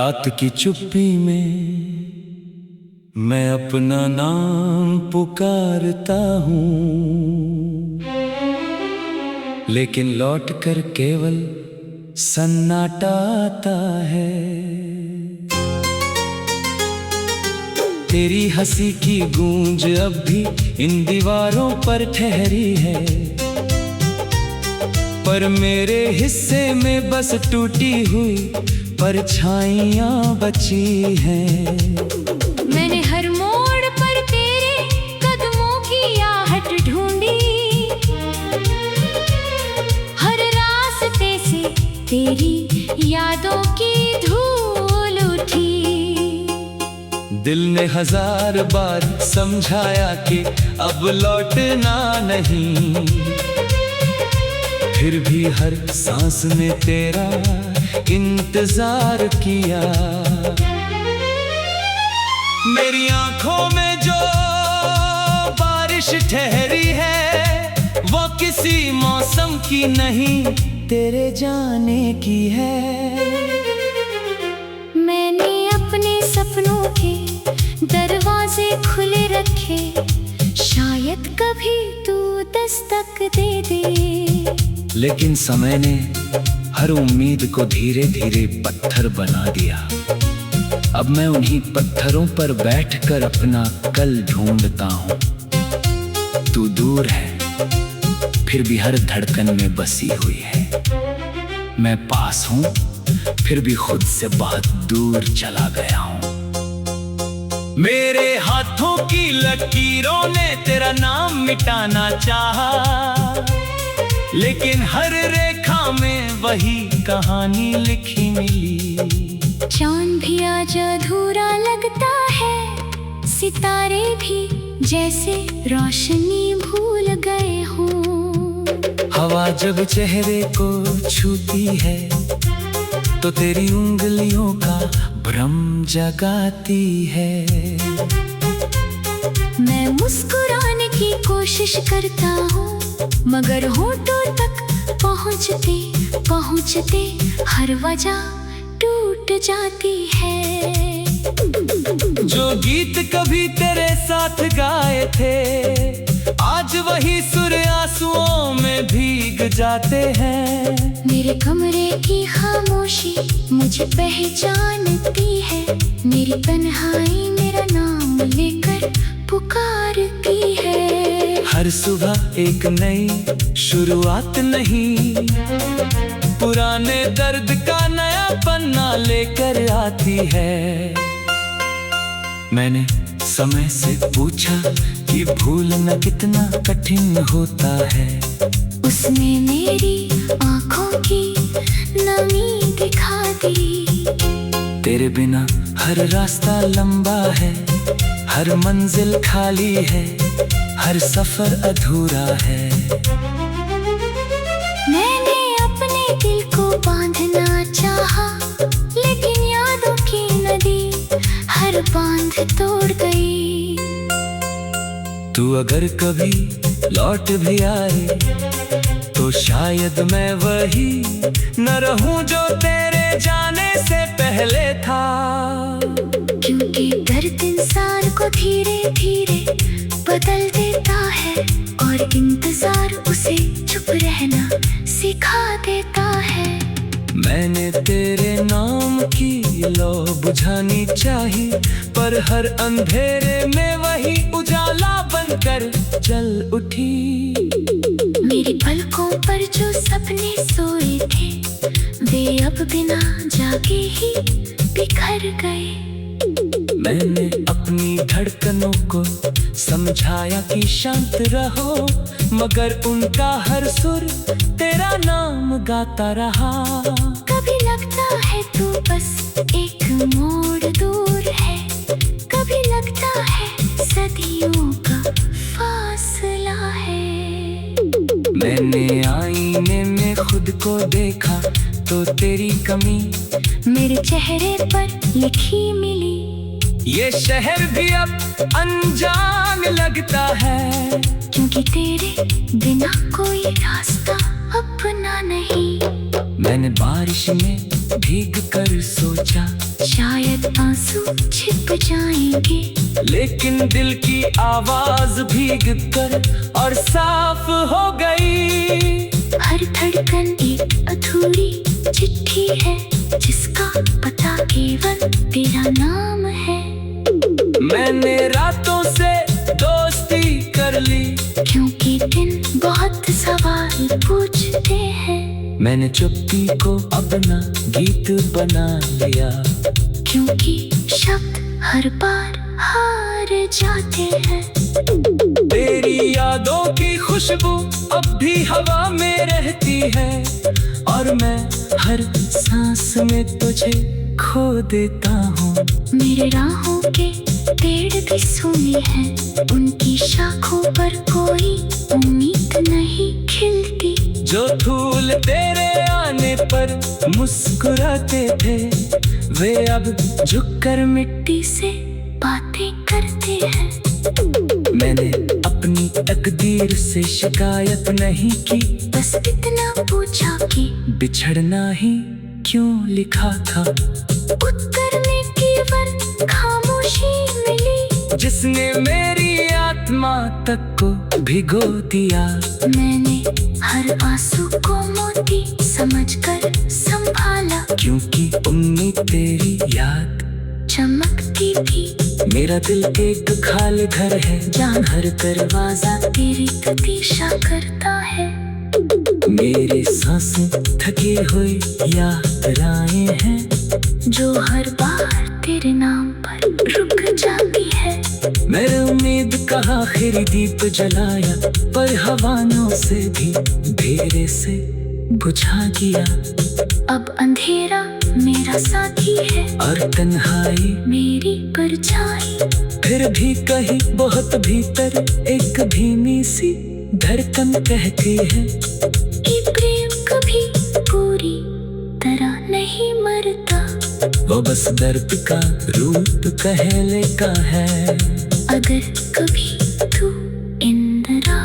रात की चुप्पी में मैं अपना नाम पुकारता हूँ, लेकिन लौट कर केवल सन्नाटा आता है। तेरी हंसी की गूंज अब भी इन दीवारों पर ठहरी है, पर मेरे हिस्से में बस टूटी हुई परछाइयाँ बची हैं। मैंने हर मोड़ पर तेरे कदमों की आहट ढूंढी, हर रास्ते से तेरी यादों की धूल उठी। दिल ने 1000 बार समझाया कि अब लौटना नहीं, फिर भी हर सांस में तेरा इंतजार किया। मेरी आंखों में जो बारिश ठहरी है, वो किसी मौसम की नहीं, तेरे जाने की है। मैंने अपने सपनों के दरवाजे खुले रखे, शायद कभी तू दस्तक दे दे। लेकिन समय ने हर उम्मीद को धीरे धीरे पत्थर बना दिया। अब मैं उन्हीं पत्थरों पर बैठकर अपना कल ढूंढता हूँ। तू दूर है फिर भी हर धड़कन में बसी हुई है, मैं पास हूँ फिर भी खुद से बहुत दूर चला गया हूँ। मेरे हाथों की लकीरों ने तेरा नाम मिटाना चाहा, लेकिन हर रेखा में वही कहानी लिखी मिली। चांद भी आज अधूरा लगता है, सितारे भी जैसे रोशनी भूल गए हों। हवा जब चेहरे को छूती है तो तेरी उंगलियों का भ्रम जगाती है। मैं मुस्कुराने की कोशिश करता हूँ, मगर होठों तक पहुँचते पहुँचते हर वजह टूट जाती है। जो गीत कभी तेरे साथ गाए थे, आज वही सुर आंसुओं में भीग जाते हैं। मेरे कमरे की खामोशी मुझे पहचानती है, मेरी तन्हाई मेरा नाम लेकर पुकारती है। हर सुबह एक नई शुरुआत नहीं, पुराने दर्द का नया पन्ना लेकर आती है। मैंने समय से पूछा कि भूलना कितना कठिन होता है। उसने मेरी आँखों की नमी दिखा दी। तेरे बिना हर रास्ता लंबा है, हर मंजिल खाली है, हर सफर अधूरा है। मैंने अपने दिल को बांधना चाहा, लेकिन यादों की नदी हर बांध तोड़ गई। तू अगर कभी लौट भी आए तो शायद मैं वही न रहूं जो तेरे जाने से पहले था। क्योंकि दर्द इंसान को धीरे धीरे बदल देता है, और इंतजार उसे चुप रहना सिखा देता है। मैंने तेरे नाम की लौ बुझानी चाही, पर हर अंधेरे में वही उजाला बनकर चल उठी। मेरी पलकों पर जो सपने सोए थे, वे अब बिना जागे ही बिखर गए। मैंने अपनी धड़कनों को समझाया कि शांत रहो, मगर उनका हर सुर तेरा नाम गाता रहा। कभी लगता है तू बस एक मोड़ दूर है, कभी लगता है सदियों का फासला है। मैंने आईने में खुद को देखा तो तेरी कमी मेरे चेहरे पर लिखी मिली। ये शहर भी अब अनजान लगता है, क्योंकि तेरे बिना कोई रास्ता अपना नहीं। मैंने बारिश में भीग कर सोचा शायद आंसू छिप जाएंगे, लेकिन दिल की आवाज भीग कर और साफ हो गई। हर धड़कन एक अधूरी चिट्ठी है, जिसका पता केवल तेरा नाम है। मैंने रातों से दोस्ती कर ली, क्योंकि दिन बहुत सवाल पूछते हैं। मैंने चुप्पी को अपना गीत बना लिया, क्योंकि शब्द हर बार हार जाते हैं। तेरी यादों की खुशबू अब भी हवा में रहती है, और मैं हर सांस में तुझे खो देता हूँ। मेरे राहों के पेड़ भी सूने हैं, उनकी शाखों पर कोई उम्मीद नहीं खिलती। जो फूल तेरे आने पर मुस्कुराते थे, वे अब झुककर मिट्टी से बातें करते हैं। मैंने अपनी तकदीर से शिकायत नहीं की, बस इतना पूछा कि बिछड़ना ही क्यों लिखा था। उत्तर में केवल खामोशी मिली, जिसने मेरी आत्मा तक को भिगो दिया। मैंने हर आंसू को मोती समझकर संभाला, क्योंकि उम्मीद तेरी याद चमकती थी। मेरा दिल एक खाली घर है, जहाँ हर दरवाजा तेरी प्रतीक्षा करता है। मेरी सांसें थकी हुई यात्राएं हैं, जो हर बार तेरे नाम पर रुक जाती है। मैंने उम्मीद का आखिरी दीप जलाया, पर हवाओं से भी धीरे से बुझा दिया। अब अंधेरा मेरा साथी है, और तन्हाई मेरी परछाई। फिर भी कहीं बहुत भीतर एक धीमी सी धड़कन कहती है कि प्रेम कभी पूरी तरह नहीं मरता। वो बस दर्द का रूप कहले का है। अगर कभी तू इंदिरा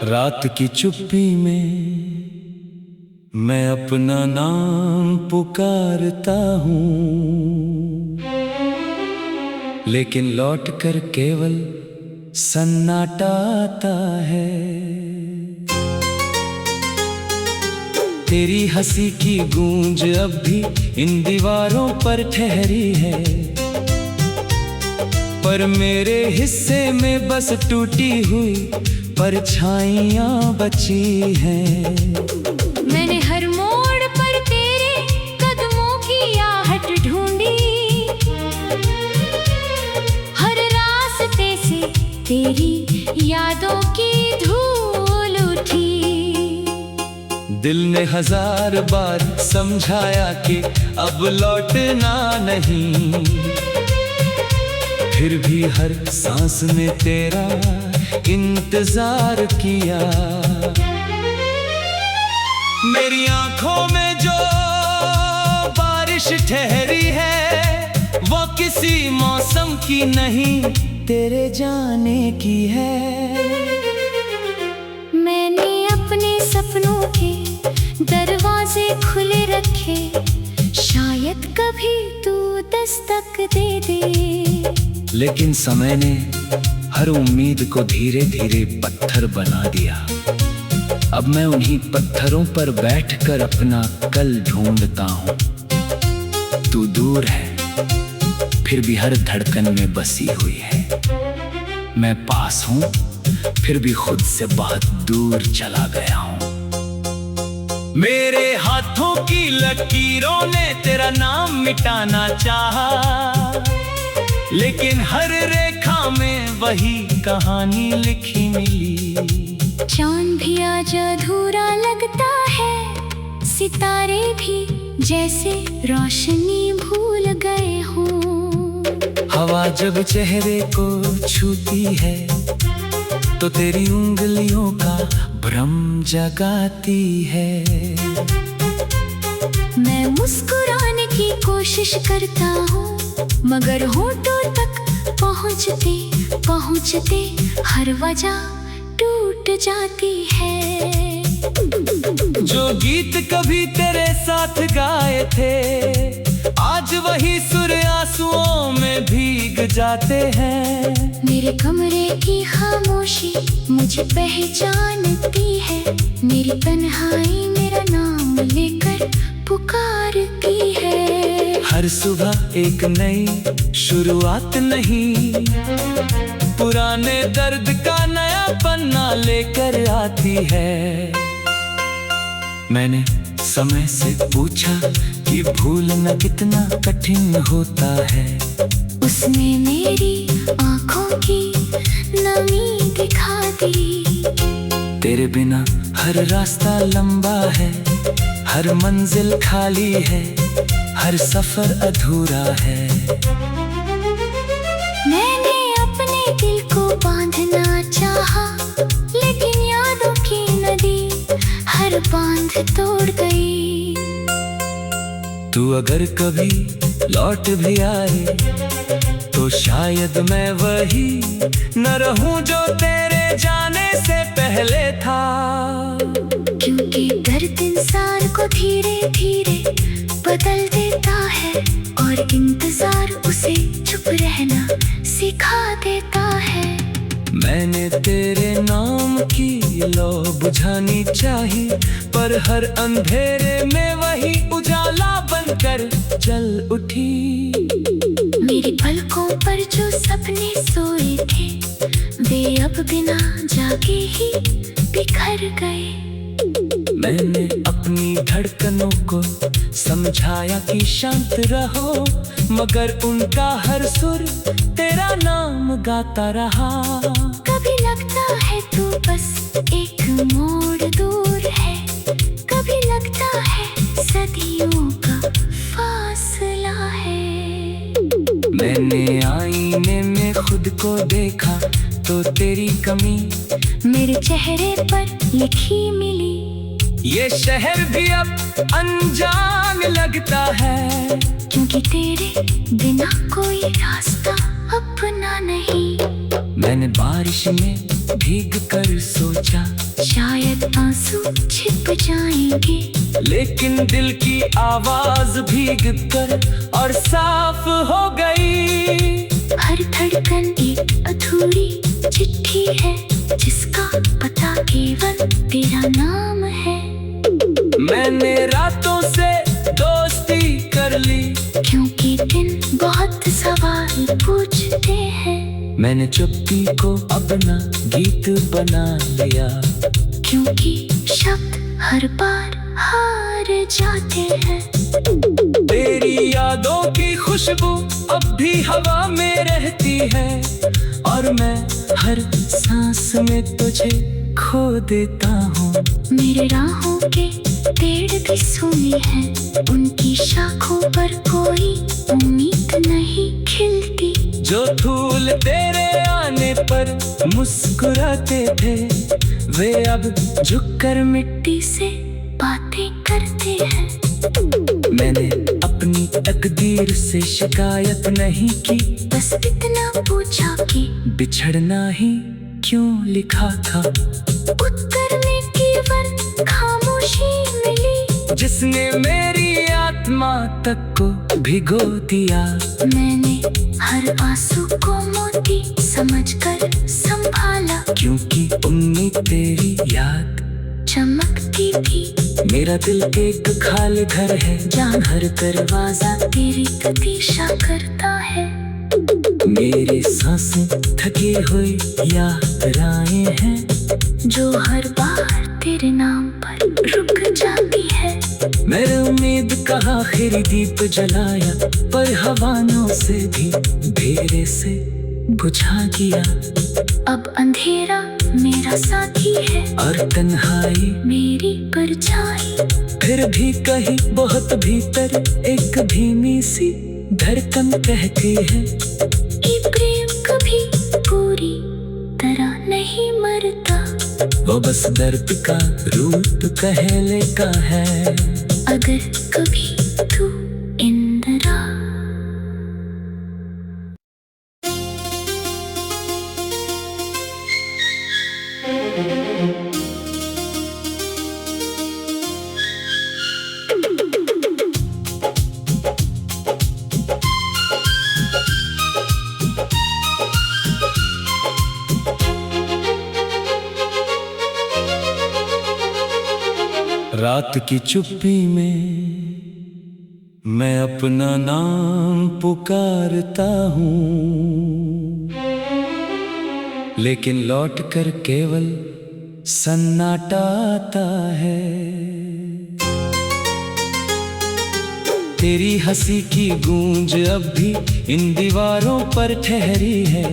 रात की चुप्पी में मैं अपना नाम पुकारता हूँ, लेकिन लौट कर केवल सन्नाटा आता है। तेरी हंसी की गूंज अब भी इन दीवारों पर ठहरी है, पर मेरे हिस्से में बस टूटी हुई परछाइयाँ बची हैं। मैंने हर मोड़ पर तेरे कदमों की आहट ढूंढी, हर रास्ते से तेरी यादों की धूल उठी। दिल ने 1000 बार समझाया कि अब लौटना नहीं, फिर भी हर सांस में तेरा इंतजार किया। मेरी आंखों में जो बारिश ठहरी है, वो किसी मौसम की नहीं, तेरे जाने की है। मैंने अपने सपनों के दरवाजे खुले रखे, शायद कभी तू दस्तक दे दे। लेकिन समय ने हर उम्मीद को धीरे धीरे पत्थर बना दिया। अब मैं उन्हीं पत्थरों पर बैठकर अपना कल ढूंढता हूँ। तू दूर है, फिर भी हर धड़कन में बसी हुई है। मैं पास हूँ, फिर भी खुद से बहुत दूर चला गया हूँ। मेरे हाथों की लकीरों ने तेरा नाम मिटाना चाहा, लेकिन हर रेखा में वही कहानी लिखी मिली। चांद भी आज अधूरा लगता है, सितारे भी जैसे रोशनी भूल गए हों। हवा जब चेहरे को छूती है, तो तेरी उंगलियों का भ्रम जगाती है। मैं मुस्कुराने की कोशिश करता हूँ, मगर होठों तक पहुँचते पहुँचते हर वजह टूट जाती है। जो गीत कभी तेरे साथ गाए थे, आज वही सुर आंसुओं में भीग जाते हैं। मेरे कमरे की खामोशी मुझे पहचानती है, मेरी तन्हाई मेरा नाम लेकर पुकारती है। हर सुबह एक नई शुरुआत नहीं, पुराने दर्द का नया पन्ना लेकर आती है। मैंने समय से पूछा कि भूलना कितना कठिन होता है। उसने मेरी आँखों की नमी दिखा दी। तेरे बिना हर रास्ता लंबा है, हर मंजिल खाली है, हर सफर अधूरा है। मैंने अपने दिल को बांधना चाहा, लेकिन यादों की नदी हर बांध तोड़ गई। तू अगर कभी लौट भी आए, तो शायद मैं वही न रहूं जो तेरे जाने से पहले था। क्योंकि दर्द इंसान को धीरे धीरे बदल देता है, और इंतजार उसे चुप रहना सिखा देता है। मैंने तेरे नाम की लौ बुझानी चाही, पर हर अंधेरे में वही उजाला बनकर जल उठी। मेरी पलकों पर जो सपने सोए थे, वे अब बिना जागे ही बिखर गए। मैंने अपनी धड़कनों को समझाया कि शांत रहो, मगर उनका हर सुर तेरा नाम गाता रहा। कभी लगता है तू बस एक मोड़ दूर है, कभी लगता है सदियों का फासला है। मैंने आईने में खुद को देखा, तो तेरी कमी मेरे चेहरे पर लिखी मिली। ये शहर भी अब अनजान लगता है, क्योंकि तेरे बिना कोई रास्ता अपना नहीं। मैंने बारिश में भीग कर सोचा, शायद आंसू छिप जाएंगे, लेकिन दिल की आवाज भीग कर और साफ हो गई। हर धड़कन एक अधूरी चिट्ठी है, जिसका पता केवल तेरा नाम है। मैंने रातों से दोस्ती कर ली, क्योंकि दिन बहुत सवाल पूछते हैं। मैंने चुप्पी को अपना गीत बना लिया, क्योंकि शब्द हर बार हार जाते हैं। तेरी यादों की खुशबू अब भी हवा में रहती है, और मैं हर सांस में तुझे खो देता हूँ। मेरे राहों के पेड़ भी सूने हैं, उनकी शाखों पर कोई उम्मीद नहीं खिलती। जो फूल तेरे आने पर मुस्कुराते थे, वे अब झुककर मिट्टी से बातें करते हैं। मैंने अपनी तकदीर से शिकायत नहीं की, बस इतना पूछा कि बिछड़ना ही क्यों लिखा था। उत्तर में केवल खामोशी मिली, जिसने मेरी आत्मा तक को भिगो दिया। मैंने हर आंसू को मोती समझकर संभाला, क्योंकि उम्मीद तेरी याद चमकती थी। मेरा दिल एक खाली घर है, जहाँ हर दरवाजा तेरी प्रतीक्षा करता है। मेरी सांसें थकी हुई यात्राएं हैं, जो हर बार तेरे नाम पर रुक जाती है। मैंने उम्मीद का आखिरी दीप जलाया, पर हवाओं से भी धीरे से बुझा दिया। अब अंधेरा मेरा साथी है, और तन्हाई मेरी परछाई। फिर भी कहीं बहुत भीतर एक धीमी सी धड़कन कहती है कि प्रेम कभी पूरी तरह नहीं मर वो बस दर्द का रूप कहले का है। अगर कभी तू इंदिरा रात की चुप्पी में मैं अपना नाम पुकारता हूँ, लेकिन लौट कर केवल सन्नाटा आता है। तेरी हंसी की गूंज अब भी इन दीवारों पर ठहरी है,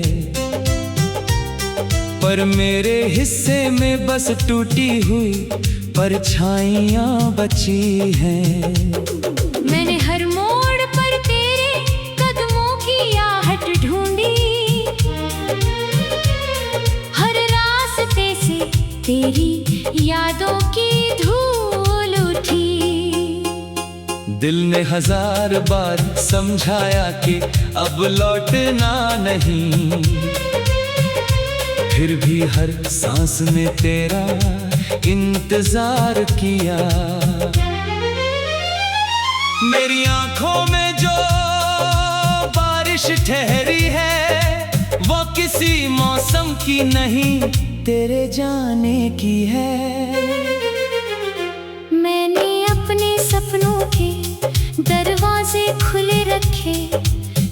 पर मेरे हिस्से में बस टूटी हुई परछाइयाँ बची हैं। मैंने हर मोड़ पर तेरे कदमों की आहट ढूंढी, हर रास्ते से तेरी यादों की धूल उठी। दिल ने 1000 बार समझाया कि अब लौटना नहीं, फिर भी हर सांस में तेरा इंतजार किया। मेरी आंखों में जो बारिश ठहरी है, वो किसी मौसम की नहीं, तेरे जाने की है। मैंने अपने सपनों के दरवाजे खुले रखे,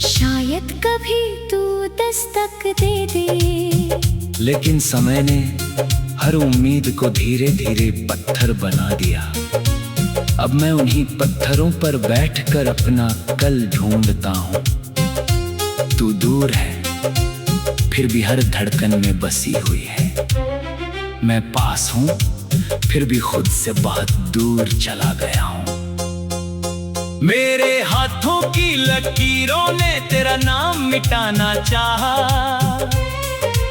शायद कभी तू दस्तक दे दे। लेकिन समय ने हर उम्मीद को धीरे धीरे पत्थर बना दिया। अब मैं उन्हीं पत्थरों पर बैठकर अपना कल ढूंढता हूँ। तू दूर है फिर भी हर धड़कन में बसी हुई है। मैं पास हूँ फिर भी खुद से बहुत दूर चला गया हूँ। मेरे हाथों की लकीरों ने तेरा नाम मिटाना चाहा,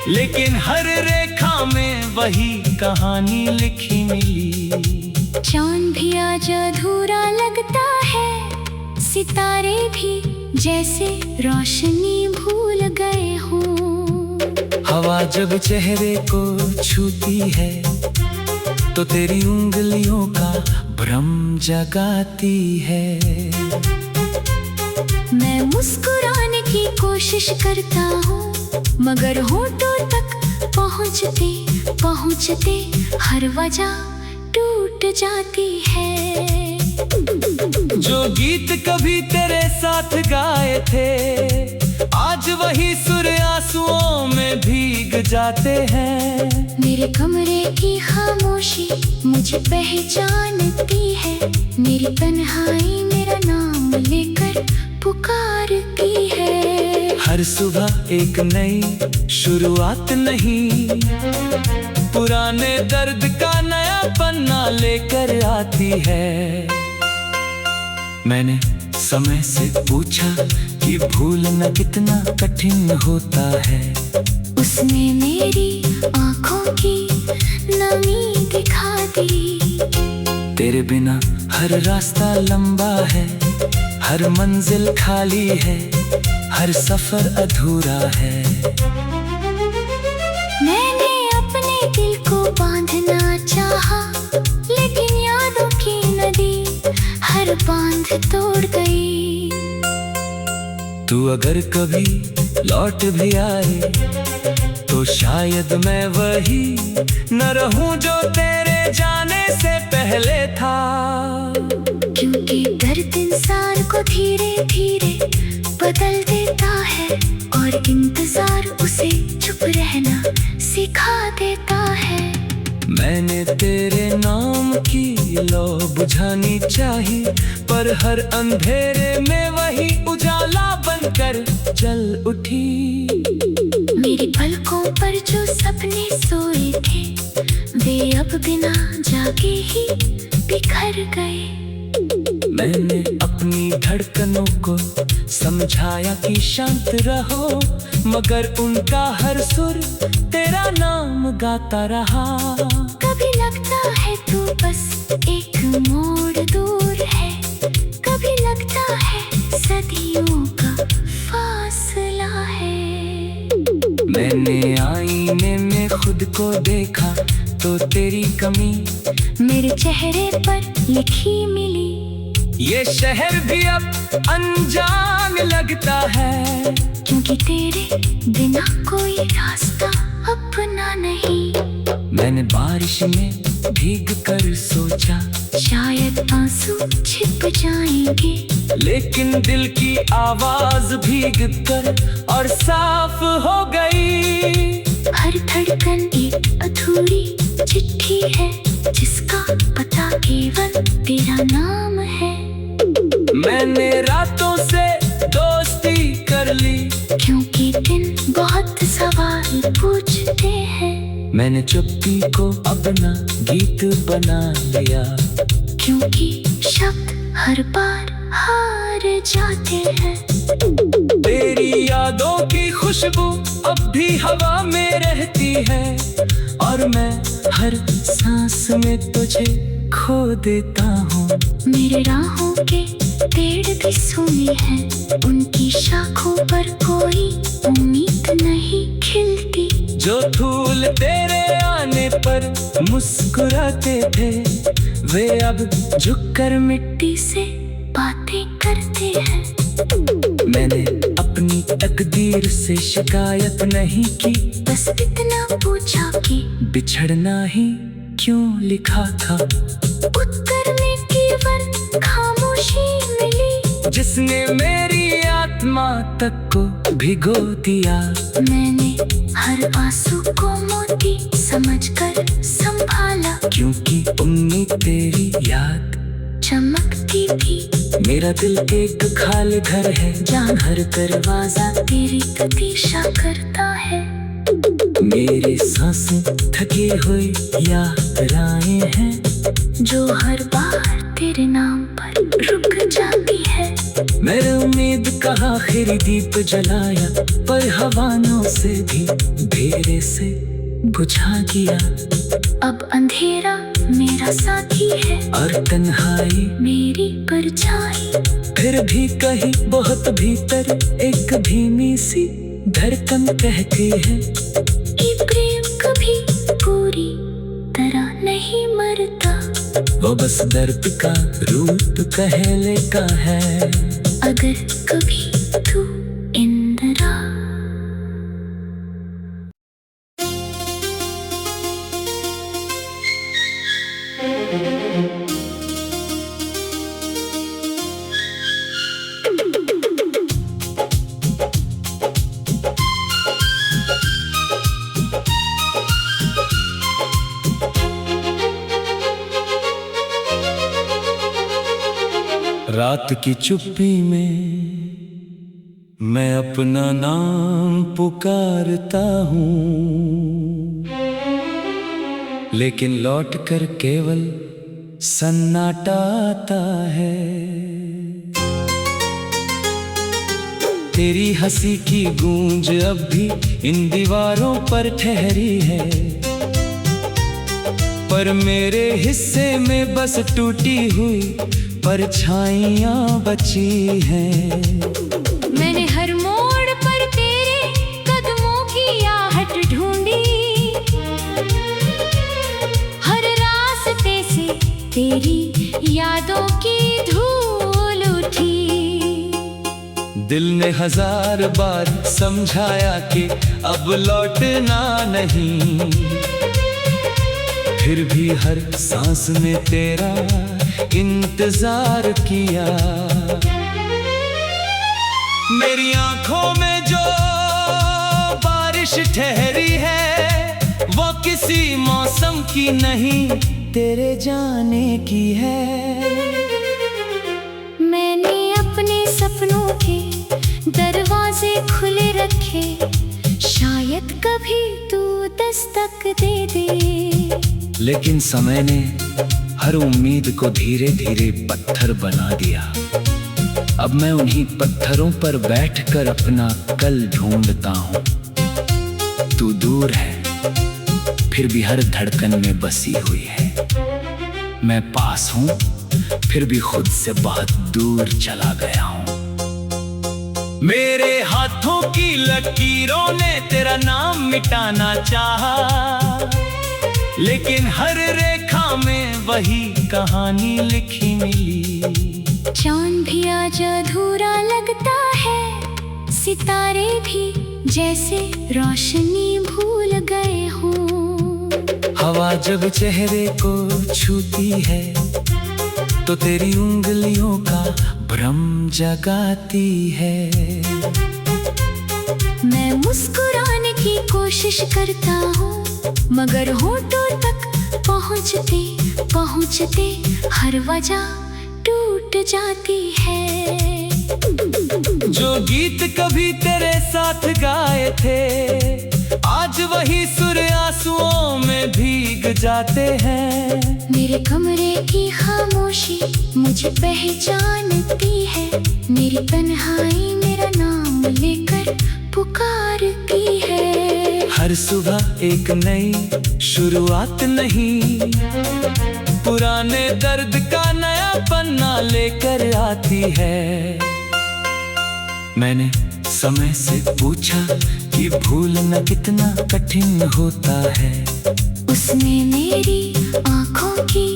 लेकिन हर रेखा में वही कहानी लिखी मिली। चांद भी आज अधूरा लगता है, सितारे भी जैसे रोशनी भूल गए हों। हवा जब चेहरे को छूती है तो तेरी उंगलियों का भ्रम जगाती है। मैं मुस्कुराने की कोशिश करता हूँ, मगर होठों तक पहुँचते पहुँचते हर वजह टूट जाती है। जो गीत कभी तेरे साथ गाए थे, आज वही सुर आंसुओं में भीग जाते हैं। मेरे कमरे की खामोशी मुझे पहचानती है, मेरी तन्हाई मेरा नाम लेकर पुकारती है। हर सुबह एक नई शुरुआत नहीं, पुराने दर्द का नया पन्ना लेकर आती है। मैंने समय से पूछा कि भूलना कितना कठिन होता है। उसने मेरी आँखों की नमी दिखा दी। तेरे बिना हर रास्ता लंबा है, हर मंजिल खाली है, हर सफर अधूरा है। मैंने अपने दिल को बांधना चाहा, लेकिन यादों की नदी हर बांध तोड़ गई। तू अगर कभी लौट भी आए तो शायद मैं वही न रहूं जो तेरे जाने से पहले था। क्योंकि दर्द इंसान को धीरे धीरे बदल देता है, और इंतजार उसे चुप रहना सिखा देता है। मैंने तेरे नाम की लौ बुझानी चाही, पर हर अंधेरे में वही उजाला बनकर जल उठी। मेरी पलकों पर जो सपने सोए थे, वे अब बिना जागे ही बिखर गए। मैंने अपनी धड़कनों को समझाया कि शांत रहो, मगर उनका हर सुर तेरा नाम गाता रहा। कभी लगता है तू बस एक मोड़ दूर है, कभी लगता है सदियों का फासला है। मैंने आईने में खुद को देखा तो तेरी कमी मेरे चेहरे पर लिखी मिली। ये शहर भी अब अनजान लगता है, क्योंकि तेरे बिना कोई रास्ता अपना नहीं। मैंने बारिश में भीग कर सोचा शायद आंसू छिप जाएंगे, लेकिन दिल की आवाज भीग कर और साफ हो गई। हर धड़कन एक अधूरी चिट्ठी है, जिसका पता केवल तेरा नाम है। मैंने रातों से दोस्ती कर ली, क्योंकि दिन बहुत सवाल पूछते हैं। मैंने चुप्पी को अपना गीत बना लिया, क्योंकि शब्द हर बार हार जाते हैं। तेरी यादों की खुशबू अब भी हवा में रहती है, और मैं हर सांस में तुझे खो देता हूँ। मेरे राहों के पेड़ भी सूने हैं, उनकी शाखों पर कोई उम्मीद नहीं खिलती। जो फूल तेरे आने पर मुस्कुराते थे, वे अब झुककर मिट्टी से बातें करते हैं। मैंने अपनी तकदीर से शिकायत नहीं की, बस इतना पूछा कि बिछड़ना ही क्यों लिखा था। उत्तर में केवल खामोशी मिली, जिसने मेरी आत्मा तक को भिगो दिया। मैंने हर आंसू को मोती समझकर संभाला, क्योंकि उम्मीद तेरी याद चमकती थी। मेरा दिल एक खाली घर है, जहाँ हर दरवाजा तेरी प्रतीक्षा करता है। मेरी सांसें थकी हुई यात्राएं हैं, जो हर बार तेरे नाम पर रुक जाती है। मैंने उम्मीद का आखिरी दीप जलाया, पर हवाओं से भी धेरे से बुझा दिया। अब अंधेरा मेरा साथी है, और तन्हाई मेरी परछाई। फिर भी कहीं बहुत भीतर एक धीमी सी धड़कन कहती है, ये प्रेम कभी पूरी तरह नहीं मरता। वो बस दर्द का रूप कहले का है। अगर कभी तू इंदिरा रात की चुप्पी में मैं अपना नाम पुकारता हूँ, लेकिन लौट कर केवल सन्नाटा आता है। तेरी हंसी की गूंज अब भी इन दीवारों पर ठहरी है, पर मेरे हिस्से में बस टूटी हुई परछाइयाँ बची हैं। मैंने हर मोड़ पर तेरे कदमों की आहट ढूंढी, हर रास्ते से तेरी यादों की धूल उठी। दिल ने 1000 बार समझाया कि अब लौटना नहीं, फिर भी हर सांस में तेरा इंतजार किया। मेरी आंखों में जो बारिश ठहरी है, वो किसी मौसम की नहीं, तेरे जाने की है। मैंने अपने सपनों के दरवाजे खुले रखे, शायद कभी तू दस्तक दे दे। लेकिन समय ने हर उम्मीद को धीरे धीरे पत्थर बना दिया। अब मैं उन्हीं पत्थरों पर बैठकर अपना कल ढूंढता हूँ। तू दूर है फिर भी हर धड़कन में बसी हुई है। मैं पास हूँ फिर भी खुद से बहुत दूर चला गया हूँ। मेरे हाथों की लकीरों ने तेरा नाम मिटाना चाहा, लेकिन हर रेखा में वही कहानी लिखी मिली। चांद भी आज अधूरा लगता है, सितारे भी जैसे रोशनी भूल गए हों। हवा जब चेहरे को छूती है तो तेरी उंगलियों का भ्रम जगाती है। मैं मुस्कुराने की कोशिश करता हूँ, मगर होठों तक पहुँचते पहुँचते हर वजह टूट जाती है। जो गीत कभी तेरे साथ गाए थे, आज वही सुर आंसुओं में भीग जाते हैं। मेरे कमरे की खामोशी मुझे पहचानती है, मेरी तन्हाई मेरा नाम लेकर पुकारती है। हर सुबह एक नई शुरुआत नहीं, पुराने दर्द का नया पन्ना लेकर आती है। मैंने समय से पूछा कि भूलना कितना कठिन होता है। उसने मेरी आँखों की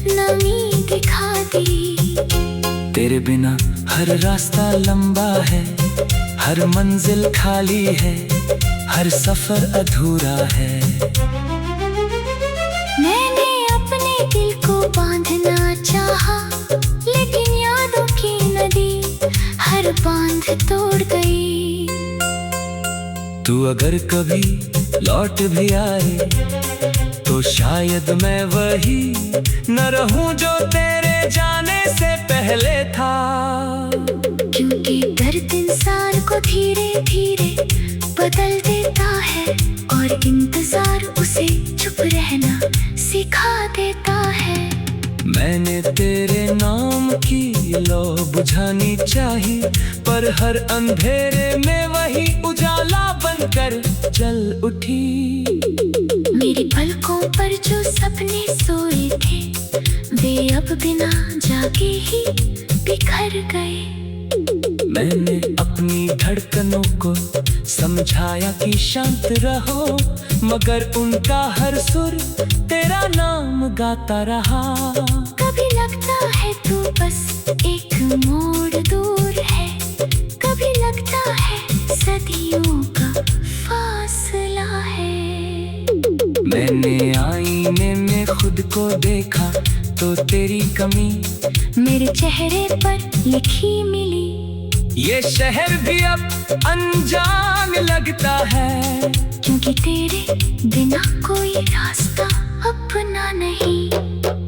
नमी दिखा दी। तेरे बिना हर रास्ता लंबा है, हर मंजिल खाली है, हर सफर अधूरा है। मैंने अपने दिल को बांधना चाहा, लेकिन यादों की नदी हर बांध तोड़ गई। तू अगर कभी लौट भी आए तो शायद मैं वही न रहूं जो तेरे जाने से पहले था। क्योंकि दर्द इंसान को धीरे धीरे बदल देता है, और इंतजार उसे चुप रहना सिखा देता है। मैंने तेरे नाम की लौ बुझानी चाही, पर हर अंधेरे में वही उजाला बनकर जल उठी। मेरी पलकों पर जो सपने सोए थे, वे अब बिना जागे ही बिखर गए। मैंने अपनी धड़कनों को समझाया कि शांत रहो, मगर उनका हर सुर तेरा नाम गाता रहा। कभी लगता है तू बस एक मोड़ दूर है, कभी लगता है सदियों का फासला है। मैंने आईने में खुद को देखा तो तेरी कमी मेरे चेहरे पर लिखी मिली। ये शहर भी अब अनजान लगता है, क्योंकि तेरे बिना कोई रास्ता अपना नहीं।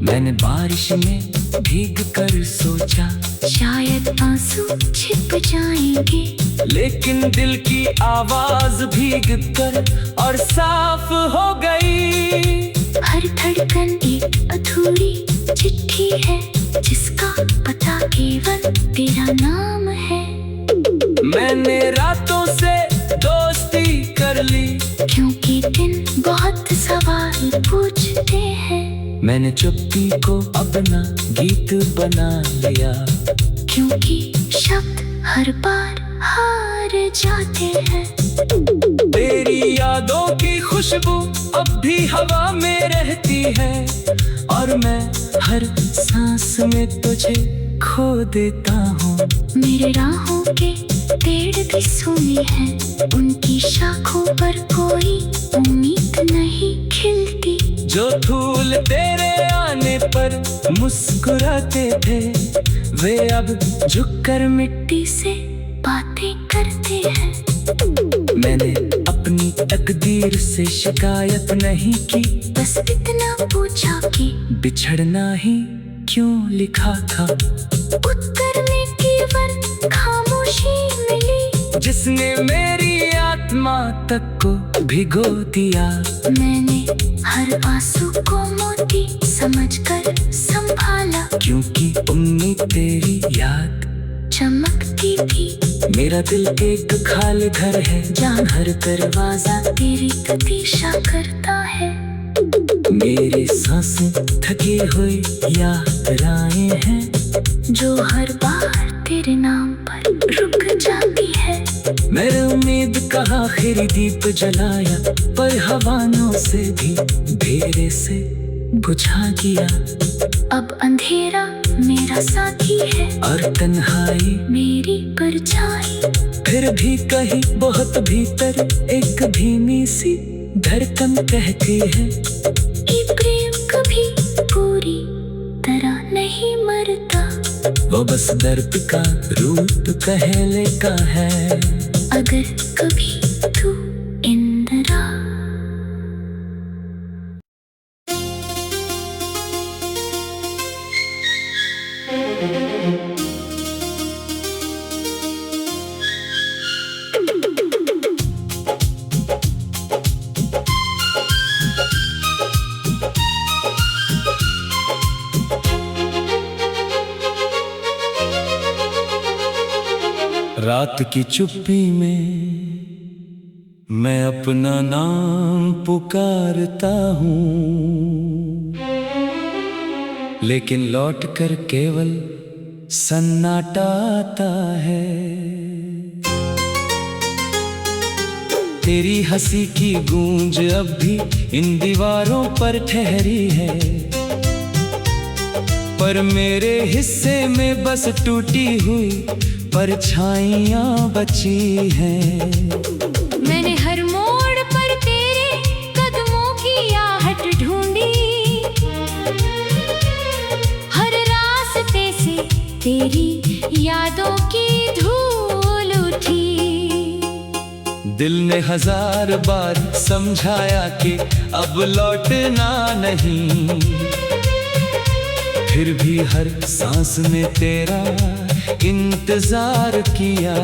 मैंने बारिश में भीग कर सोचा शायद आंसू छिप जाएंगे, लेकिन दिल की आवाज भीग कर और साफ हो गई। हर धड़कन एक अधूरी चिट्ठी है, जिसका पता केवल तेरा नाम है। मैंने रातों से दोस्ती कर ली, क्योंकि दिन बहुत सवाल पूछते हैं। मैंने चुप्पी को अपना गीत बना लिया, क्योंकि शब्द हर बार हार जाते हैं। तेरी यादों की खुशबू अब भी हवा में रहती है, और मैं हर सांस में तुझे खो देता हूँ। मेरे राहों के पेड़ भी सूने हैं, उनकी शाखों पर कोई उम्मीद नहीं खिलती। जो फूल तेरे आने पर मुस्कुराते थे, वे अब झुककर मिट्टी से बातें करते हैं। मैंने अपनी तकदीर से शिकायत नहीं की, बस इतना पूछा कि बिछड़ना ही क्यों लिखा था। उत्तर में केवल खामोशी मिली, जिसने मेरी आत्मा तक को भिगो दिया। मैंने हर आंसू को मोती समझकर संभाला, क्योंकि उम्मीद तेरी याद चमकती थी। मेरा दिल एक खाली घर है, जान हर दरवाजा तेरी प्रतीक्षा करता है। मेरी सांसें थकी हुई यात्राएं हैं, जो हर बार तेरे नाम पर रुक जाती है। मैंने उम्मीद का आखिरी दीप जलाया, पर हवाओं से भी धीरे से बुझा गया। अब अंधेरा मेरा साथी है और तन्हाई मेरी परछाई। फिर भी कहीं बहुत भीतर एक धीमी सी धड़कन कहती है, ये प्रेम कभी पूरी तरह नहीं मरता। वो बस दर्द का रूप पहले का है। अगर कभी तू इंदिरा रात की चुप्पी में मैं अपना नाम पुकारता हूँ, लेकिन लौट कर केवल सन्नाटा आता है। तेरी हंसी की गूंज अब भी इन दीवारों पर ठहरी है, पर मेरे हिस्से में बस टूटी हुई परछाइयाँ बची हैं। मैंने हर मोड़ पर तेरे कदमों की आहट ढूंढी, हर रास्ते से तेरी यादों की धूल उठी। दिल ने 1000 बार समझाया कि अब लौटना नहीं, फिर भी हर सांस में तेरा इंतजार किया।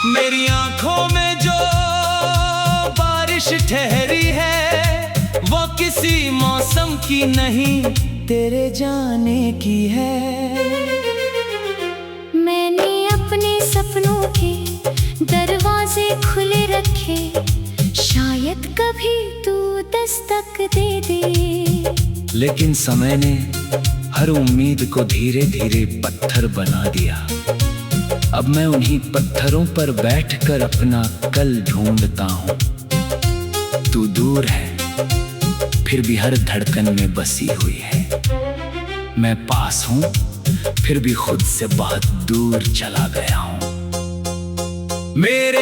मेरी आंखों में जो बारिश ठहरी है, वो किसी मौसम की नहीं, तेरे जाने की है। मैंने अपने सपनों के दरवाजे खुले रखे, शायद कभी तू दस्तक दे दे। लेकिन समय ने हर उम्मीद को धीरे धीरे पत्थर बना दिया। अब मैं उन्हीं पत्थरों पर बैठकर अपना कल ढूंढता हूँ। तू दूर है, फिर भी हर धड़कन में बसी हुई है। मैं पास हूँ, फिर भी खुद से बहुत दूर चला गया हूँ। मेरे